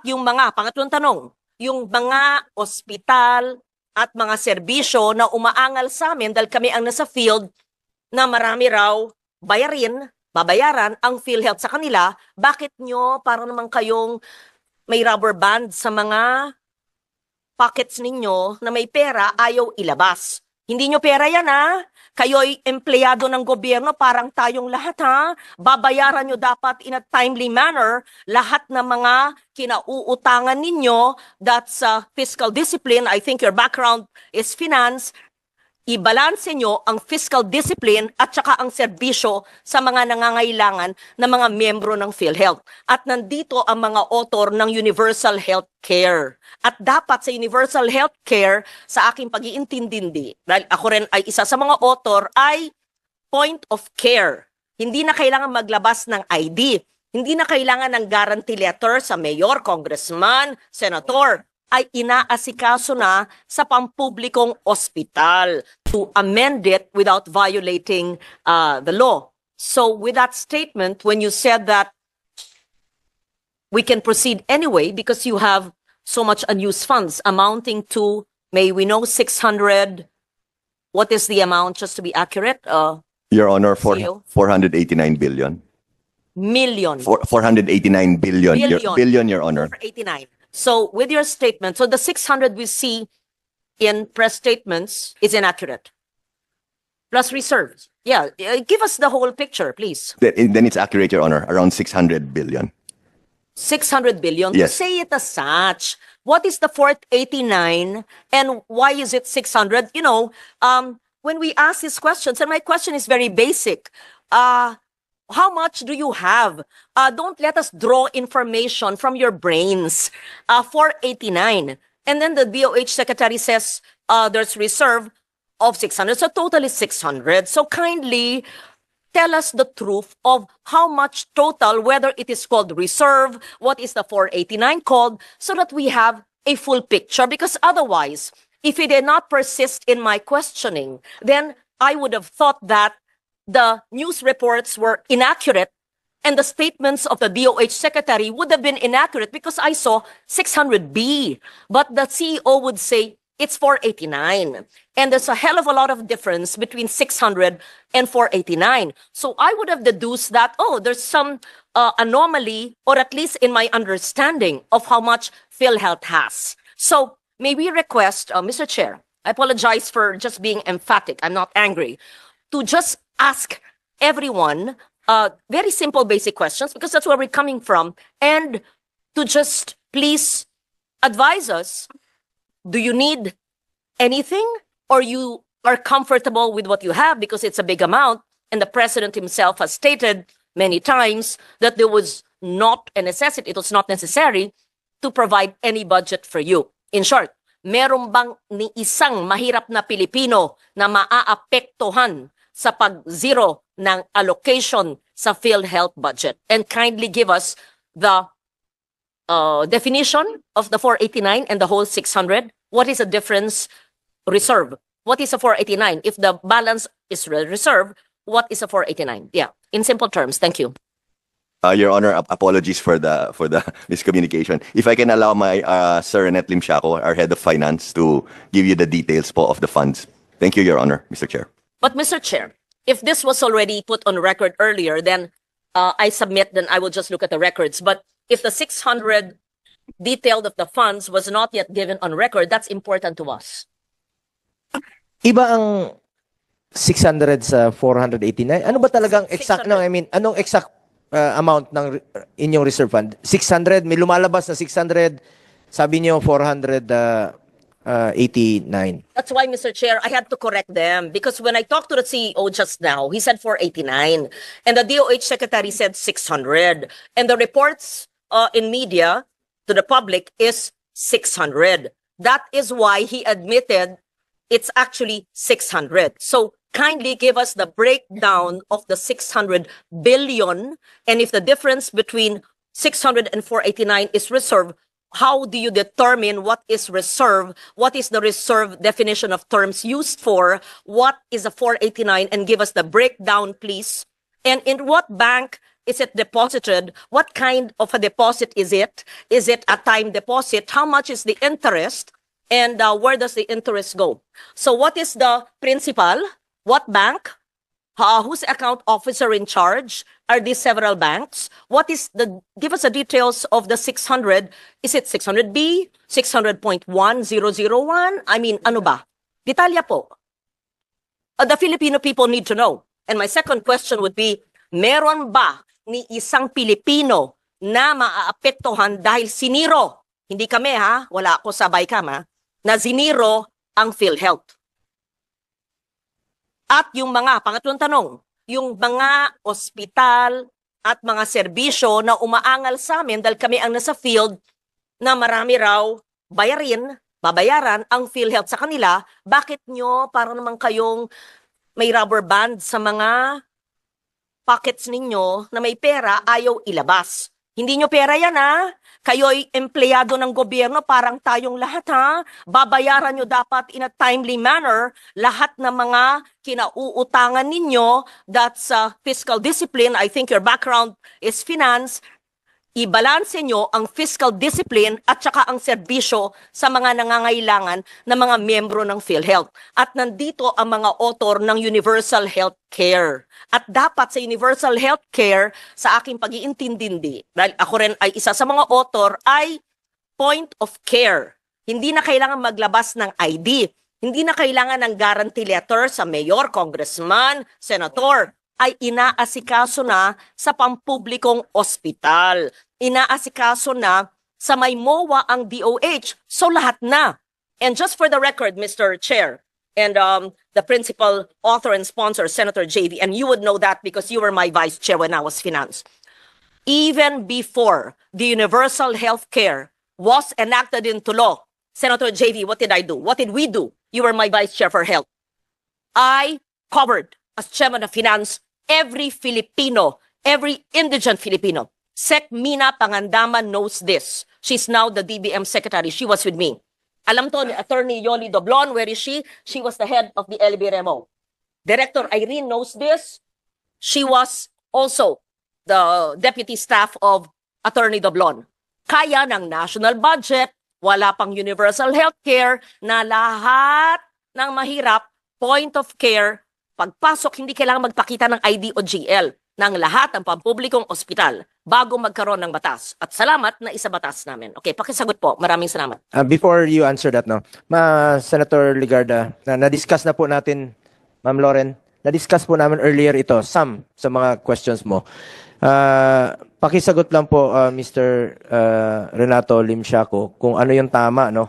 yung pangatlong tanong, yung mga ospital at mga serbisyo na umaangal sa amin dahil kami ang nasa field na marami raw babayaran ang PhilHealth sa kanila, bakit nyo para naman kayong may rubber band sa mga pockets ninyo na may pera ayaw ilabas? Hindi nyo pera yan, ha? Kayo'y empleyado ng gobyerno, parang tayong lahat, ha? Babayaran nyo dapat in a timely manner lahat ng mga kinauutangan ninyo. That's fiscal discipline. I think your background is finance. Ibalanse nyo ang fiscal discipline at saka ang serbisyo sa mga nangangailangan na mga miyembro ng PhilHealth. At nandito ang mga author ng Universal Health Care. At dapat sa Universal Health Care, sa aking pag-iintindi, dahil ako rin ay isa sa mga author, ay point of care. Hindi na kailangan maglabas ng ID. Hindi na kailangan ng guarantee letter sa mayor, congressman, senator. Ay inaasikaso na sa pampublikong ospital to amend it without violating the law. So with that statement, when you said that we can proceed anyway because you have so much unused funds amounting to, may we know, 600, what is the amount, just to be accurate? Your Honor, CEO? 489 billion. Million. 489 billion. Billion, Your Honor. 489. So with your statement, so the 600 we see in press statements is inaccurate. Plus reserves. Yeah, give us the whole picture, please. Then it's accurate, Your Honor. Around 600 billion. 600 billion? Yes. Say it as such. What is the 489 and why is it 600? You know, when we ask these questions, and my question is very basic, how much do you have? Don't let us draw information from your brains. 489. And then the DOH secretary says there's reserve of 600. So total is 600. So kindly tell us the truth of how much total, whether it is called reserve, what is the 489 called, so that we have a full picture. Because otherwise, if you did not persist in my questioning, then I would have thought that the news reports were inaccurate and the statements of the DOH secretary would have been inaccurate because I saw 600B. But the CEO would say it's 489. And there's a hell of a lot of difference between 600 and 489. So I would have deduced that, oh, there's some anomaly, or at least in my understanding of how much PhilHealth has. So may we request, Mr. Chair, I apologize for just being emphatic, I'm not angry, to just ask everyone very simple, basic questions, because that's where we're coming from, and to just please advise us, do you need anything, or you are comfortable with what you have because it's a big amount, and the President himself has stated many times that there was not a necessity, it was not necessary to provide any budget for you. In short, meron bang ni isang mahirap na Pilipino na maaapektuhan sa pag-zero ng allocation sa PhilHealth budget? And kindly give us the definition of the 489 and the whole 600. What is the difference? Reserve. What is a 489? If the balance is reserve, what is a 489? Yeah, in simple terms. Thank you. Your Honor, apologies for the miscommunication. If I can allow my Sir Renet Limsiaco, our head of finance, to give you the details po of the funds. Thank you, Your Honor, Mr. Chair. But Mr. Chair, if this was already put on record earlier, then I submit, then I will just look at the records. But if the 600 detailed of the funds was not yet given on record, that's important to us. Iba ang 600 sa 489. Ano ba talagang exact, no, I mean, anong exact amount ng inyong reserve fund? 600, may lumalabas na 600, sabi niyo 489. That's why, Mr. Chair, I had to correct them because when I talked to the CEO just now, he said 489 and the DOH secretary said 600 and the reports in media to the public is 600. That is why he admitted it's actually 600. So kindly give us the breakdown of the 600 billion. And if the difference between 600 and 489 is reserve, how do you determine what is reserve? What is the reserve definition of terms used for? What is a 489? And give us the breakdown, please. And in what bank is it deposited? What kind of a deposit is it? Is it a time deposit? How much is the interest? And where does the interest go? So what is the principal? What bank? Who's the account officer in charge? Are these several banks? Give us the details of the 600. Is it 600B? 600.1001? I mean, ano ba? Detalya po. The Filipino people need to know. And my second question would be, meron ba ni isang Pilipino na maaapektuhan dahil siniro? Hindi kami ha, wala ako sa BICAM ha, na siniro ang PhilHealth. At yung mga, pangatlong tanong, yung mga ospital at mga serbisyo na umaangal sa amin dahil kami ang nasa field na marami raw babayaran ang PhilHealth sa kanila, bakit nyo para naman kayong may rubber band sa mga pockets ninyo na may pera ayaw ilabas? Hindi nyo pera yan ha? Kayo'y empleyado ng gobyerno, parang tayong lahat ha? Babayaran nyo dapat in a timely manner lahat ng mga kinauutangan ninyo. That's fiscal discipline. I think your background is finance. Ibalanse nyo ang fiscal discipline at saka ang serbisyo sa mga nangangailangan na mga miyembro ng PhilHealth. At nandito ang mga author ng Universal Health Care. At dapat sa Universal Health Care, sa aking pag-iintindi, dahil ako rin ay isa sa mga author, ay point of care. Hindi na kailangan maglabas ng ID. Hindi na kailangan ng guarantee letter sa mayor, congressman, senator. Ay inaasikaso na sa pampublikong ospital. Inaasikaso na sa may MOA ang DOH. So lahat na. And just for the record, Mr. Chair, and the principal author and sponsor, Senator JV, and you would know that because you were my vice chair when I was finance. Even before the universal health care was enacted into law, Senator JV, what did I do? What did we do? You were my vice chair for health. I covered, as chairman of finance, every Filipino, every indigent Filipino. Sec Mina Pangandaman knows this. She's now the DBM secretary. She was with me. Alam to ni Attorney Yoli Doblon, where is she? She was the head of the LBRMO. Director Irene knows this. She was also the deputy staff of Attorney Doblon. Kaya ng national budget, wala pang universal health care na lahat ng mahirap, point of care, pagpasok, hindi kailangan magpakita ng ID o GL ng lahat ng pampublikong ospital bago magkaroon ng batas. At salamat na isa batas namin. Okay, pakisagot po. Maraming salamat. Before you answer that, no, Senator Ligarda, na-discuss na po natin, Ma'am Lauren, na-discuss po namin earlier ito, some sa mga questions mo. Pakisagot lang po, Mr. Renato Limsiaco, kung ano yung tama, no?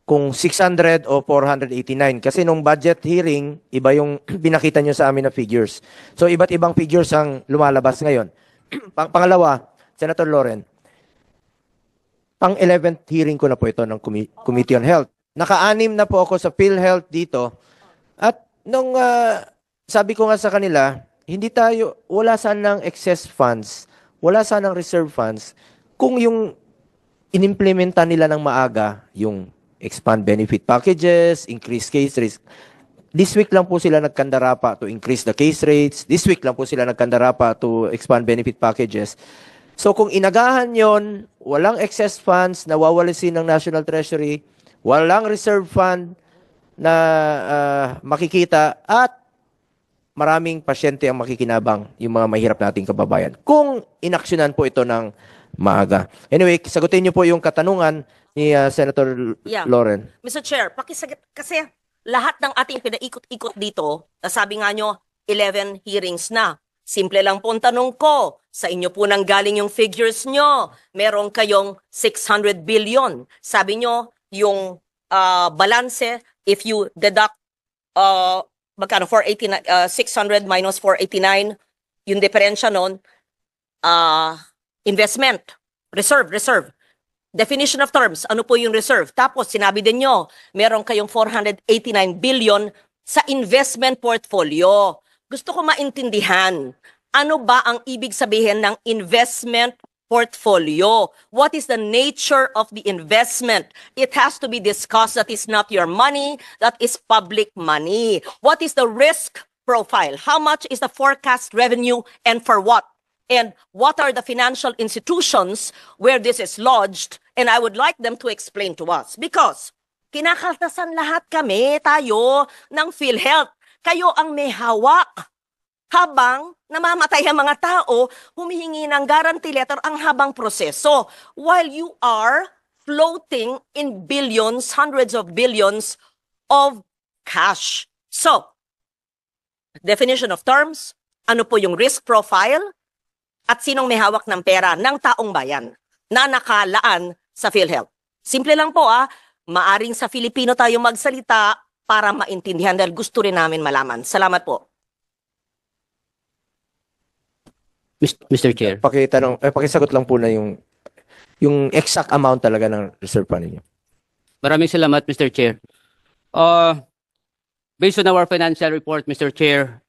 Kung 600 o 489. Kasi nung budget hearing, iba yung binakita nyo sa amin na figures. So, iba't ibang figures ang lumalabas ngayon. Pangalawa, Senator Lauren, pang 11th hearing ko na po ito ng Committee on Health. Naka-anim na po ako sa PhilHealth dito. At nung sabi ko nga sa kanila, wala sanang excess funds, wala sanang reserve funds, kung yung inimplementa nila ng maaga, yung expand benefit packages, increase case rates. This week lang po sila nagkandarapa to increase the case rates. This week lang po sila nagkandarapa to expand benefit packages. So kung inagahan yon, walang excess funds na wawalisin ng National Treasury, walang reserve fund na makikita, at maraming pasyente ang makikinabang, yung mga mahirap nating kababayan, kung inaksyonan po ito ng maaga. Anyway, sagutin niyo po yung katanungan ni Senator Lauren. Mr. Chair, pakisagot kasi lahat ng ating pinaikot-ikot dito, sabi nga nyo, 11 hearings na. Simple lang po ang tanong ko, sa inyo po nang galing yung figures nyo. Meron kayong 600 billion. Sabi nyo, yung balanse, if you deduct magkano 600 minus 489, yung diferensya nun, investment, reserve. Definition of terms, ano po yung reserve? Tapos sinabi din nyo, meron kayong 489 billion sa investment portfolio. Gusto ko maintindihan, ano ba ang ibig sabihin ng investment portfolio? What is the nature of the investment? It has to be discussed. That is not your money, that is public money. What is the risk profile? How much is the forecast revenue and for what? And what are the financial institutions where this is lodged? And I would like them to explain to us because kinakaltasan lahat tayo ng PhilHealth. Kayo ang may hawak. Habang namamatay ang mga tao, humihingi ng guarantee letter ang habang proseso. While you are floating in billions, hundreds of billions of cash. So, definition of terms, ano po yung risk profile, at sinong may hawak ng pera ng taong bayan na nakalaan sa PhilHealth. Simple lang po maaring sa Filipino tayo magsalita para maintindihan dahil gusto rin namin malaman. Salamat po. Mr. Chair. Pakisagot lang po na yung exact amount talaga ng reserve fund niyo. Maraming salamat, Mr. Chair. Based on our financial report, Mr. Chair,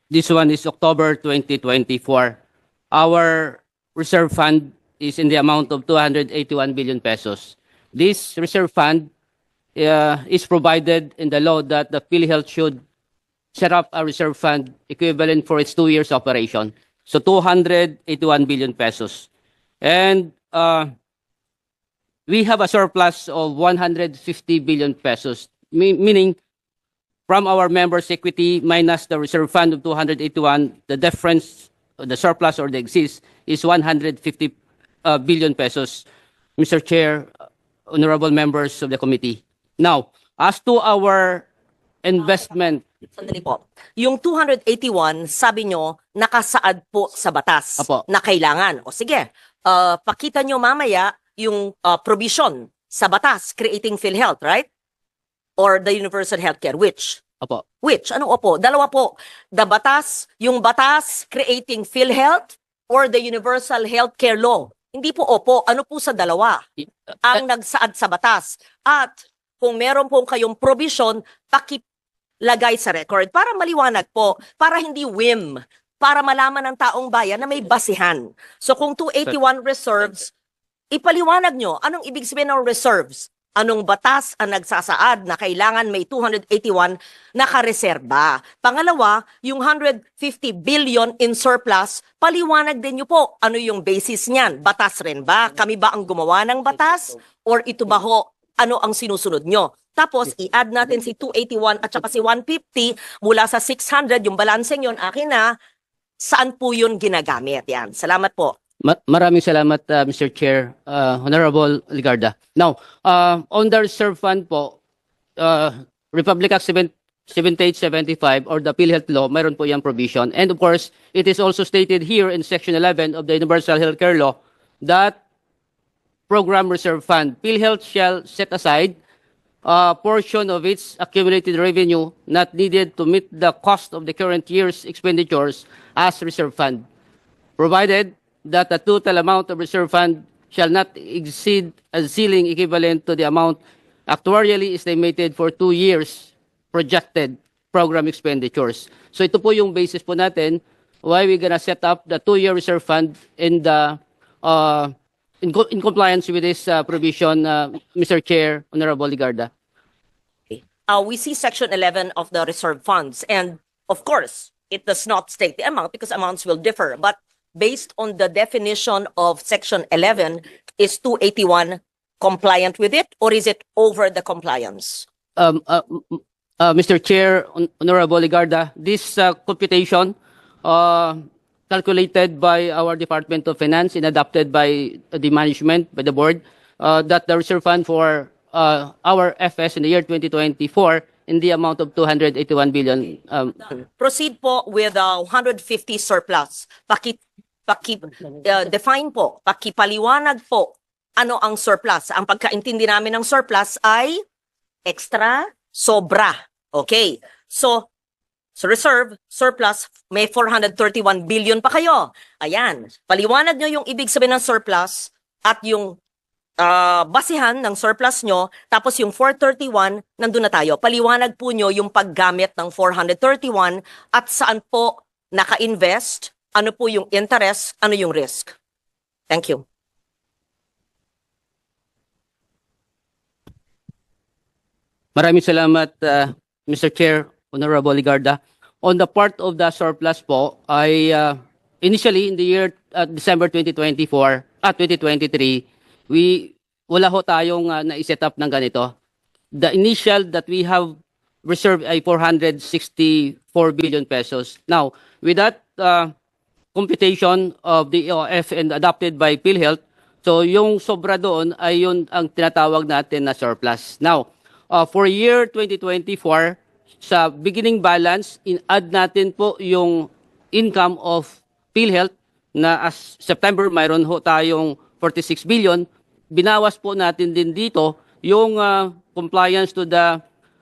this one is October 2024. Our reserve fund is in the amount of 281 billion pesos. This reserve fund is provided in the law that the PhilHealth should set up a reserve fund equivalent for its 2 years operation. So 281 billion pesos. And we have a surplus of 150 billion pesos, meaning from our members' equity minus the reserve fund of 281, the difference, the surplus or the excess is 150 billion pesos, Mr. Chair, honorable members of the committee. Now, as to our investment. Sandali po. Yung 281, sabi nyo, nakasaad po sa batas Apo. na kailangan. O sige, pakita nyo mamaya yung provision sa batas creating PhilHealth, right? Or the universal healthcare. Which? Opo. Which? Anong opo? Dalawa po. The batas, yung batas creating PhilHealth or the universal healthcare law. Hindi po opo. Ano po sa dalawa? Ang nagsaad sa batas. At kung meron pong kayong provision, lagay sa record para maliwanag po, para hindi whim, para malaman ng taong bayan na may basihan. So kung 281 reserves, ipaliwanag nyo, anong ibig sabihin ng reserves? Anong batas ang nagsasaad na kailangan may 281 nakareserba? Pangalawa, yung 150 billion in surplus, paliwanag din nyo po, ano yung basis niyan? Batas rin ba? Kami ba ang gumawa ng batas? Or ito ba ho, ano ang sinusunod nyo? Tapos, i-add natin si 281 at saka si 150 mula sa 600, yung balanseng yun, akin na, saan po yun ginagamit? Yan. Salamat po. Maraming salamat, Mr. Chair, Honorable Ligarda. Now, on the reserve fund po, Republic Act 7875 or the PhilHealth Law, mayroon po yung provision. And of course, it is also stated here in Section 11 of the Universal Healthcare Law that program reserve fund, PhilHealth shall set aside a portion of its accumulated revenue not needed to meet the cost of the current year's expenditures as reserve fund, provided that the total amount of reserve fund shall not exceed a ceiling equivalent to the amount actuarially estimated for 2 years projected program expenditures. So ito po yung basis po natin why we're gonna set up the 2-year reserve fund in the in compliance with this provision, Mr. Chair, Honorable Ligarda. We see Section 11 of the reserve funds, and of course, it does not state the amount because amounts will differ. But based on the definition of Section 11, is 281 compliant with it, or is it over the compliance? Mr. Chair, Honorable Ligarda, this computation calculated by our Department of Finance and adopted by the management, by the board, that the reserve fund for our FS in the year 2024 in the amount of 281 billion. Proceed po with 150 surplus. Define po, pakipaliwanag po ano ang surplus. Ang pagkaintindi namin ng surplus ay extra, sobra. Okay. So reserve, surplus, may 431 billion pa kayo. Ayan. Paliwanag nyo yung ibig sabihin ng surplus at yung basihan ng surplus nyo, tapos yung 431, nandun na tayo. Paliwanag po nyo yung paggamit ng 431 at saan po naka-invest, ano po yung interest, ano yung risk. Thank you. Maraming salamat, Mr. Chair, Honorable Ligarda. on the part of the surplus po, ay initially in the year December 2023, wala ho tayong na-set up ng ganito. The initial that we have reserved ay 464 billion pesos. Now, with that computation of the EOF and adopted by PhilHealth, so yung sobra doon ay yun ang tinatawag natin na surplus. Now, for year 2024, sa beginning balance, in-add natin po yung income of PhilHealth na as September mayroon ho tayong 46 billion. Binawas po natin din dito yung compliance to the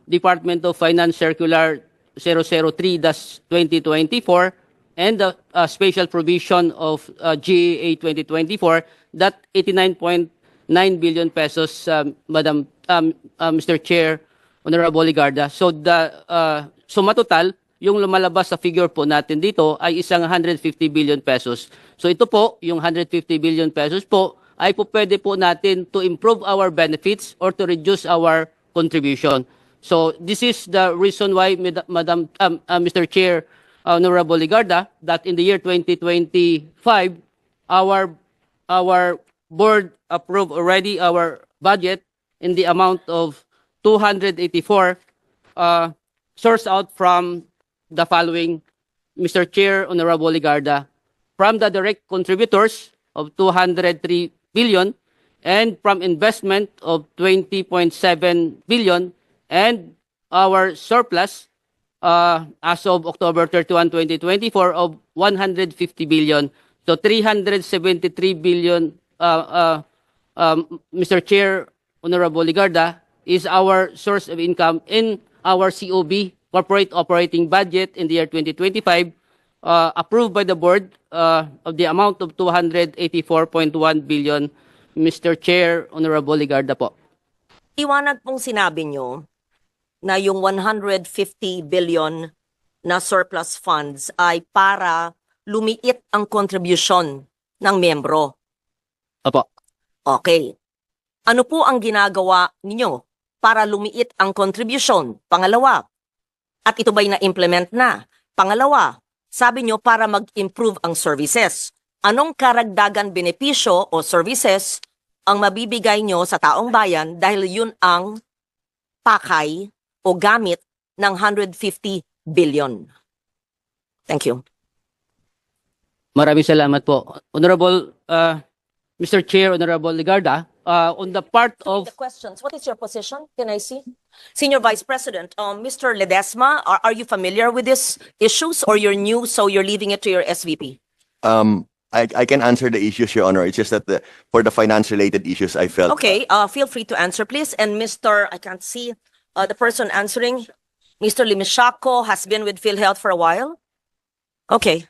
Department of Finance Circular 003-2024 and the special provision of GAA 2024, that 89.9 billion pesos, Mr. Chair, Honorable Ligarda. So suma total, yung lumalabas sa figure po natin dito ay isang 150 billion pesos. So ito po, yung 150 billion pesos po, ay po pwede po natin to improve our benefits or to reduce our contribution. So this is the reason why, Mr. Chair, Honorable Ligarda, that in the year 2025, our board approved already our budget in the amount of 284, sourced out from the following, Mr. Chair, Honorable Ligarda, from the direct contributors of 203 billion and from investment of 20.7 billion, and our surplus as of October 31, 2024 of 150 billion. So 373 billion, Mr. Chair, Honorable Ligarda, is our source of income in our COB, Corporate Operating Budget, in the year 2025, approved by the board of the amount of 284.1 billion, Mr. Chair, Honorable Ligarda po. Iwanag pong sinabi nyo na yung 150 billion na surplus funds ay para lumiit ang contribution ng miyembro. Opo. Okay. Ano po ang ginagawa ninyo para lumiit ang contribution? Pangalawa, at ito ba'y na-implement na? Pangalawa, sabi nyo para mag-improve ang services. Anong karagdagan benepisyo o services ang mabibigay nyo sa taong bayan dahil yun ang pakay o gamit ng 150 billion? Thank you. Maraming salamat po. Honorable Mr. Chair, Honorable Ligarda, on the part of... The questions, what is your position? Can I see? Senior Vice President, Mr. Ledesma, are you familiar with these issues or you're new so you're leaving it to your SVP? I can answer the issues, Your Honor. It's just that for the finance-related issues, I felt... Okay, feel free to answer, please. And Mr., I can't see the person answering. Mr. Limishaco has been with PhilHealth for a while. Okay.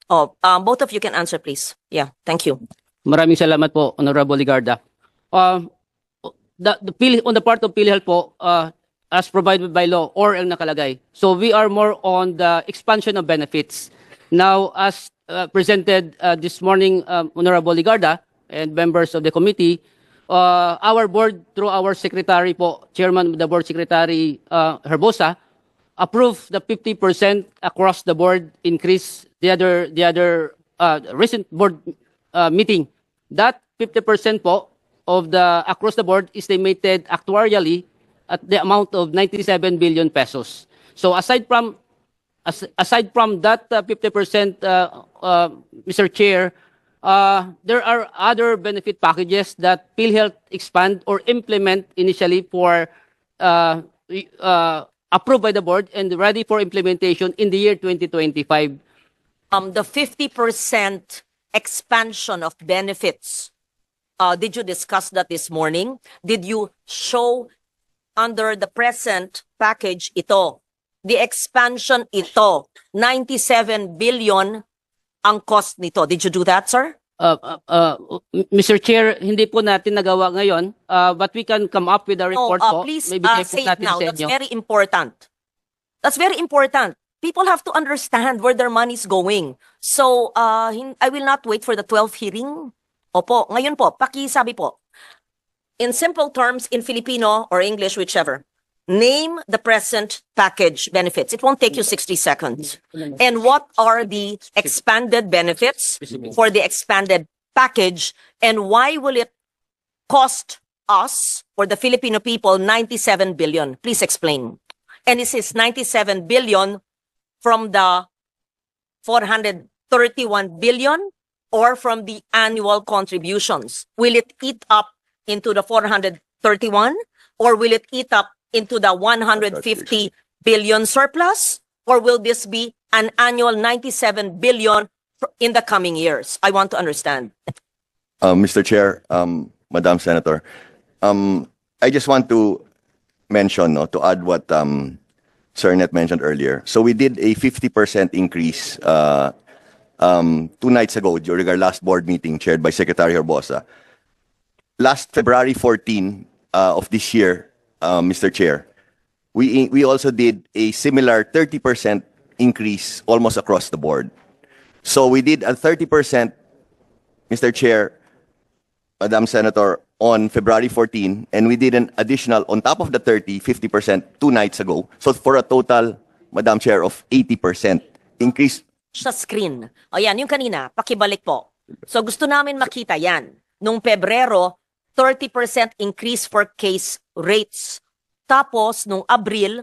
Oh, both of you can answer, please. Yeah, thank you. Maraming salamat po, Honorable Ligarda. On the part of PhilHealth po, as provided by law or ang nakalagay. So we are more on the expansion of benefits. Now, as presented this morning, Honorable Ligarda and members of the committee, our board, through our secretary po, Chairman of the Board Secretary Herbosa, approved the 50% across the board increase. The other recent board meeting, that 50% po of the across the board is estimated actuarially at the amount of 97 billion pesos. So aside from that 50%, Mr. Chair, there are other benefit packages that PhilHealth expand or implement initially for approved by the board and ready for implementation in the year 2025. The 50% expansion of benefits, did you discuss that this morning? Did you show under the present package ito? The expansion ito, 97 billion ang cost nito. Did you do that, sir? Mr. Chair, hindi po natin nagawa ngayon, but we can come up with a report po. Please Maibigay po say it natin now. sa That's inyo. very important. That's very important. People have to understand where their money is going. So, I will not wait for the 12th hearing. Opo, ngayon po, pakisabi po. In simple terms, in Filipino or English, whichever. name the present package benefits. It won't take you 60 seconds. And what are the expanded benefits for the expanded package, and why will it cost us or the Filipino people 97 billion? Please explain. And this is 97 billion from the 431 billion or from the annual contributions? Will it eat up into the 431 or will it eat up into the 150 billion surplus, or will this be an annual 97 billion in the coming years? I want to understand. Mr. Chair, Madam Senator, I just want to mention, no, to add what Sir Net mentioned earlier. So we did a 50% increase 2 nights ago during our last board meeting chaired by Secretary Herbosa. Last February 14 of this year, Mr. Chair, we also did a similar 30% increase almost across the board. So we did a 30%, Mr. Chair, Madam Senator, on February 14, and we did an additional, on top of the 50% 2 nights ago. So for a total, Madam Chair, of 80% increase. Sa screen. O yan, yung kanina, pakibalik po. So gusto namin makita yan. Nung Pebrero, 30% increase for case rates. Tapos, nung Abril,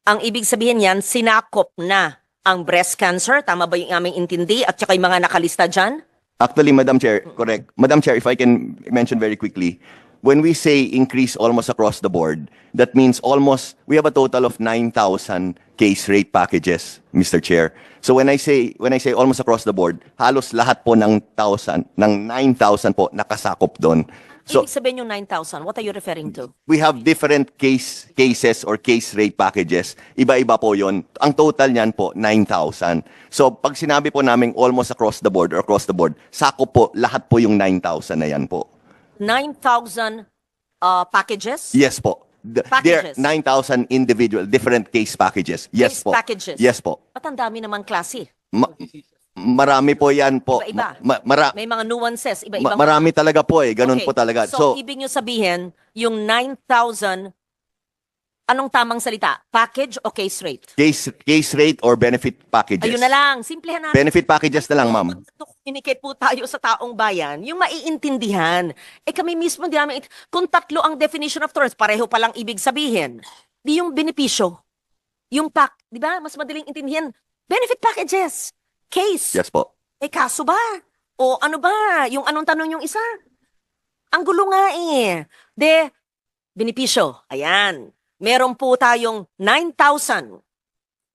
ang ibig sabihin yan, sinakop na ang breast cancer. Tama ba yung aming intindi? At saka yung mga nakalista dyan? Actually, Madam Chair, correct. Madam Chair, if I can mention very quickly, when we say increase almost across the board, that means almost, we have a total of 9,000 case rate packages, Mr. Chair. So when I say almost across the board, halos lahat po ng 9,000 po nakasakop doon. So Ibig sabihin yung 9,000, what are you referring to? we have different cases or case rate packages. Iba-iba po yon. Ang total niyan po, 9,000. So pag sinabi po namin almost across the board or across the board, sakop po, lahat po yung 9,000 na yan po. 9,000 packages? Yes po. There are Packages. 9,000 individual, different case packages. Yes Case po. packages. Yes po. Ba't ang dami naman klase? Marami po yan po. Iba-iba. May mga nuances, iba-iba. Marami talaga po eh. Ganun Okay. po talaga. So, ibig nyo sabihin, yung 9,000, anong tamang salita? Package o case rate? case rate or benefit packages. Ayun na lang, simplehan natin. Benefit packages na lang, ma'am. Communicate po tayo sa taong bayan, yung maiintindihan. Kami mismo, di namin, kung tatlo ang definition of terms, pareho palang ibig sabihin. Di yung benepisyo. Yung pack, di ba? Mas madaling intindihan. Benefit packages. Case. Yes po. Kaso ba? O ano ba? Yung anong tanong yung isa? Ang gulo nga eh. Benepisyo. Ayan. Meron po tayong 9,000.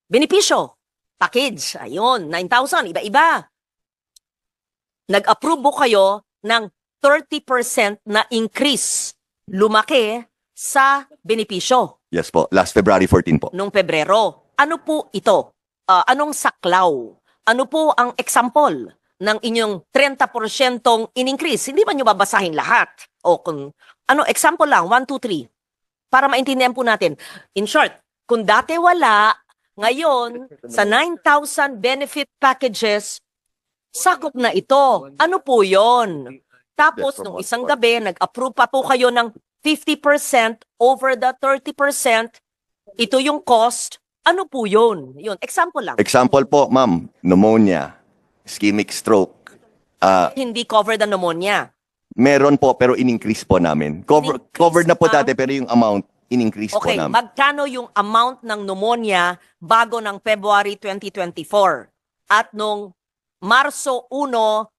Benepisyo. Package. Ayun, 9,000. Iba-iba. Nag-approve po kayo ng 30% na increase. Lumaki sa benepisyo Yes po. Last February 14 po. nung Pebrero. Ano po ito? Anong saklaw? Ano po ang example ng inyong 30% in-increase? Hindi ba nyo babasahin lahat? O kung, example lang, 1, 2, 3. Para maintindihan po natin. In short, kung dati wala, ngayon, sa 9,000 benefit packages, sakop na ito. Ano po yon? Tapos, nung isang gabi, nag-approve pa po kayo ng 50% over the 30%. Ito yung cost. Ano po yun? Yun, example lang. Example po, ma'am. Pneumonia. Ischemic stroke. Hindi covered ang pneumonia. Meron po pero in-increase po namin. In-increase Covered na po ang- dati pero yung amount in-increase po Okay, namin. magkano yung amount ng pneumonia bago ng February 2024? At nung Marso 1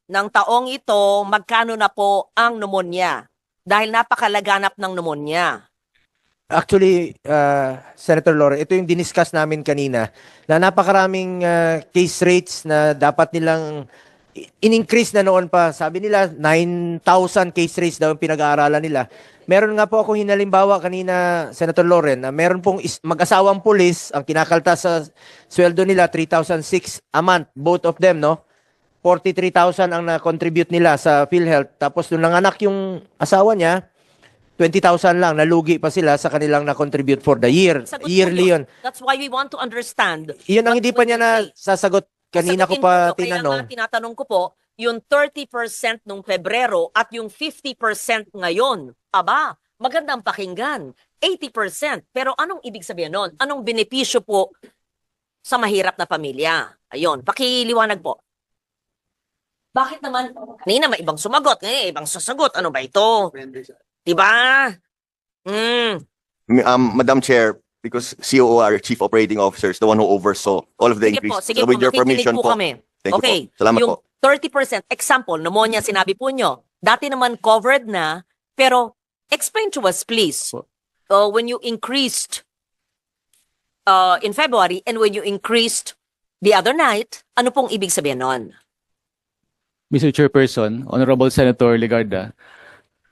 ng taong ito, magkano na po ang pneumonia? Dahil napakalaganap ng pneumonia. Actually, Senator Lore, ito yung diniscuss namin kanina na napakaraming case rates na dapat nilang in-increase na noon pa. Sabi nila, 9,000 case rates daw yung pinag-aaralan nila. Meron nga po akong hinalimbawa kanina, Senator Loren, na meron pong mag-asawang pulis, ang kinakaltas sa sweldo nila, 3,006 a month, both of them, no? 43,000 ang na-contribute nila sa PhilHealth. Tapos nung nanganak yung asawa niya, 20,000 lang, nalugi pa sila sa kanilang na-contribute for the year. Sagot po Yearly yun. That's why we want to understand. Iyon ang what hindi pa niya na will you say. sasagot. Kanina ko Sagutin pa ko, kaya tinanong. nga tinatanong ko po, yung 30% nung Pebrero at yung 50% ngayon. Aba, magandang pakinggan. 80%. Pero anong ibig sabihin nun? Anong benepisyo po sa mahirap na pamilya? Ayun, pakiliwanag po. Bakit naman? Kanina may ibang sumagot, ngayon ibang sasagot. Ano ba ito? Diba? Madam Chair, because COR, Chief Operating Officer, is the one who oversaw all of the increase. Sige So po, with your makikinig permission po po. kami. Thank you Okay, po. Salamat yung po. 30%, example, pneumonia sinabi po nyo. Dati naman covered na, pero explain to us please. When you increased in February and when you increased the other night, ano pong ibig sabihin nun? Mr. Chairperson, Honorable Senator Legarda,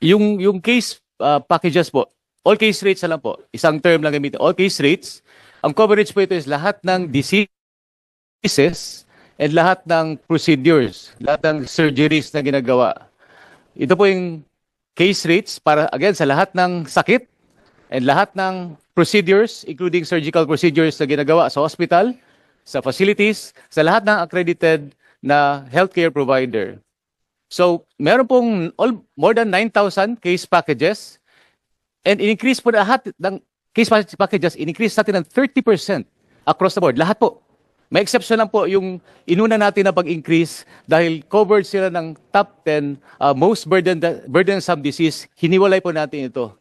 yung case packages po, all case rates na lang po, isang term lang gamitin, all case rates, ang coverage po ito is lahat ng diseases and lahat ng procedures, lahat ng surgeries na ginagawa. Ito po yung case rates para, again, sa lahat ng sakit and lahat ng procedures, including surgical procedures na ginagawa sa hospital, sa facilities, sa lahat ng accredited na healthcare provider. So, meron pong more than 9,000 case packages and in-increase po lahat ng case packages, in-increase natin ng 30% across the board. Lahat po. May exception lang po yung inuna natin na pag-increase dahil covered sila ng top 10 most burdensome disease. Hiniwalay po natin ito.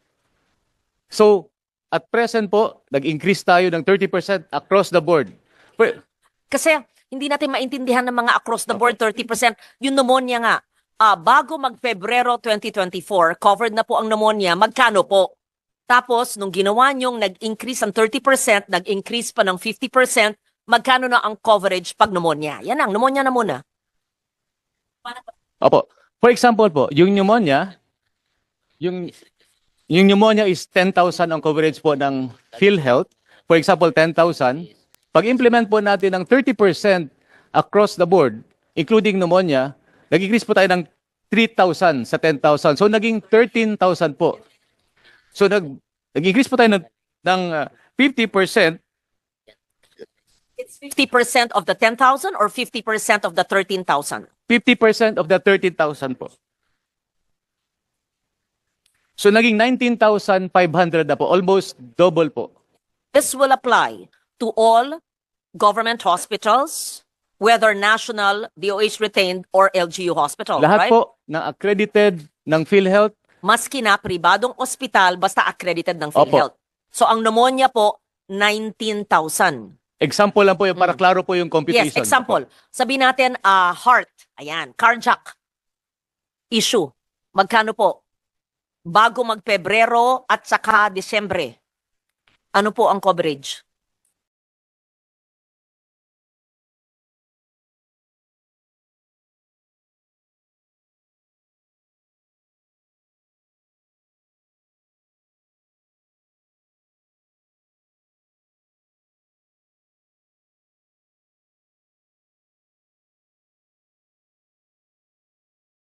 So, at present po, nag-increase tayo ng 30% across the board. Kasi hindi natin maintindihan ng mga across the board 30%. Yung pneumonia nga, bago mag-Pebrero 2024, covered na po ang pneumonia, magkano po? Tapos, nung ginawa nyong nag-increase ang 30%, nag-increase pa ng 50%, magkano na ang coverage pag pneumonia? Yan ang, pneumonia na muna. Opo. For example po, yung pneumonia, yung pneumonia is 10,000 ang coverage po ng PhilHealth. For example, 10,000. Pag-implement po natin ng 30% across the board, including pneumonia, nag-increase po tayo ng 3,000 sa 10,000. So, naging 13,000 po. So, nag-increase po tayo ng 50%. It's 50% of the 10,000 or 50% of the 13,000? 50% of the 13,000 po. So, naging 19,500 na po. Almost double po. This will apply to all government hospitals, whether national, DOH retained, or LGU hospital, right? Lahat po na accredited ng PhilHealth. Maski na pribadong ospital, basta accredited ng PhilHealth. So ang pneumonia po, 19,000. Example lang po yung para klaro po yung computation. Yes, example. Sabihin natin, heart, ayan, cardiac issue. Magkano po? Bago mag-Pebrero at saka Disyembre. Ano po ang coverage?